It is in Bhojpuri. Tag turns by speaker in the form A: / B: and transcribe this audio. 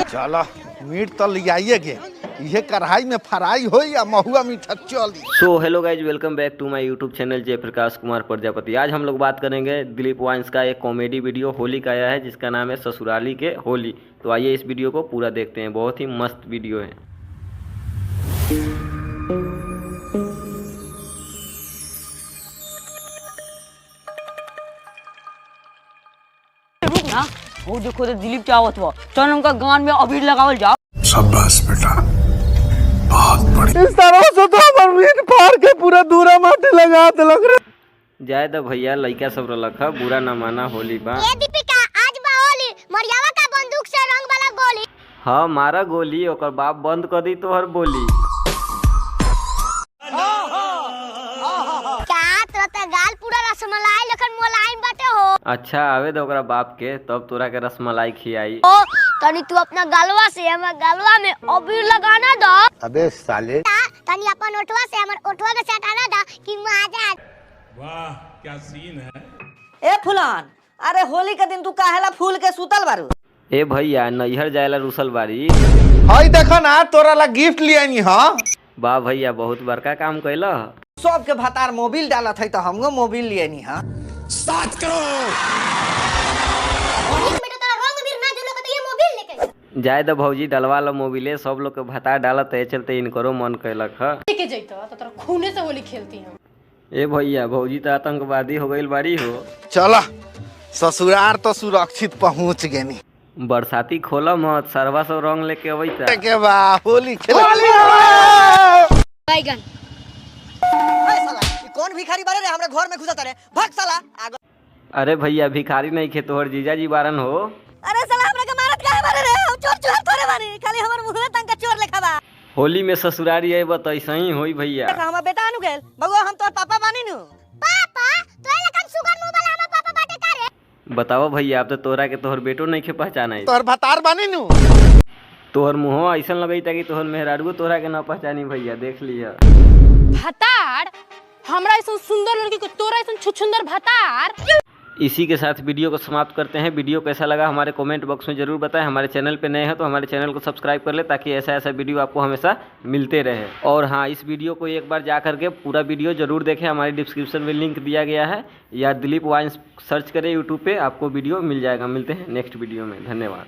A: चलो मीट तो लियाइए गे, ये कढ़ाई में फ्राई हो या महुआ मीठा चली।
B: So hello guys, welcome back to my YouTube channel Jayprakash Kumar Prajapati. आज हम लोग बात करेंगे दिलीप वाइन्स का एक कॉमेडी वीडियो होली का आया है जिसका नाम है ससुराली के होली। तो आइए इस वीडियो को पूरा देखते हैं, बहुत ही मस्त वीडियो है।
C: ना वो देखो तो दिलीप क्या होत बा, चल उनका गान में अबीर लगावल जाओ।
D: शाबाश बेटा, बहुत बढ़िया।
A: इस तरह से तो हमर मीट फाड़ के पूरा दूरा माटी लगा देलक रे।
B: जाए तो भैया लइका सब रलख है, बुरा ना माना, होली बा।
E: ये दीपिका आज बा होली, मरियावा का बंदूक से रंग वाला गोली।
B: हाँ मारा गोली, ओकर बाप बंद कर दी तोहर बोली।
E: क्या तोरा गाल पूरा रसमलाई लेखन मोलायम बाटे हो।
B: अच्छा आवे दो ओकरा बाप के, तब तोरा के रसमलाई खियाई।
E: ओ तनी तू अपना गलवा से हमर गलवा में अबीर लगाना दा।
A: अबे साले
E: तनी अपन ओठवा से हमर ओठवा के सटाना दा कि मजा।
D: वाह क्या सीन है।
C: ए फुलान, अरे होली के दिन तू काहेला फूल के सुतल बारू?
B: ए भैया नैहर जायला रुसल बारी।
A: हई देखो ना तोरा ला गिफ्ट लियानी हां।
B: वाह भैया बहुत बड़का काम कैला।
C: सबके भतार मोबिल डालत है तो हमको मोबिल लियानी हां।
D: स्टार्ट करो।
E: बेटा तोरा रंग अबीर ना जुलो तो ये मोबाइल लेके
B: जाए तो भौजी डलवा लो मोबिले, सब लोग के भता डालत है, चलते इनकरो मन कैलक है।
F: लेके जैतो तो तोरा खूने से होली खेलती हम।
B: ए भैया भौजी तो आतंकवादी हो गई बाड़ी हो।
A: चला ससुरार तो सुरक्षित पहुंच गेनी।
B: बरसाती खोला मत, सरवा सब रंग लेके अबैता।
A: के बा होली खेल।
E: बैगन
C: साला ई कौन भिखारी बारे रे हमरे घर में घुसत रे? भाग साला आगे।
B: अरे भैया भिखारी नहीं खे, तोहर जीजा जी बारन हो।
C: अरे साला हमरा के मारत काहे बारे रे? हम चोर चोर थोड़े बानी, खाली हमर मुंह में तंका चोर लेखा बा।
B: होली में ससुरारी आई बत ऐसा ही होई भैया।
C: हमर बेटा अनु गेल बगो, हम तोर पापा बानी नु।
E: पापा तोरे लखन सुगर मुंह वाला हमर पापा बाटे का रे।
B: बताओ भैया, अब तो तोरा के तोहर बेटो नहीं खे पहचाना।
A: तोर भतार बानी नु।
B: तोहर मुँह ऐसा लगता कि तोहर मेहरारू तोरा के ना पहचानी भैया, देख लिया।
F: भतार हमरा ऐसा सुंदर लड़की को तोरा ऐसा छुछुंदर भतार।
B: इसी के साथ वीडियो को समाप्त करते हैं। वीडियो कैसा लगा हमारे कमेंट बॉक्स में जरूर बताएं। हमारे चैनल पे नए हैं तो हमारे चैनल को सब्सक्राइब कर ले ताकि ऐसा ऐसा वीडियो आपको हमेशा मिलते रहे। और हाँ, इस वीडियो को एक बार जा करके पूरा वीडियो जरूर देखें, हमारे डिस्क्रिप्शन में लिंक दिया गया है, या दिलीप वाइन्स सर्च करें यूट्यूब पे, आपको वीडियो मिल जाएगा। मिलते हैं नेक्स्ट वीडियो में, धन्यवाद।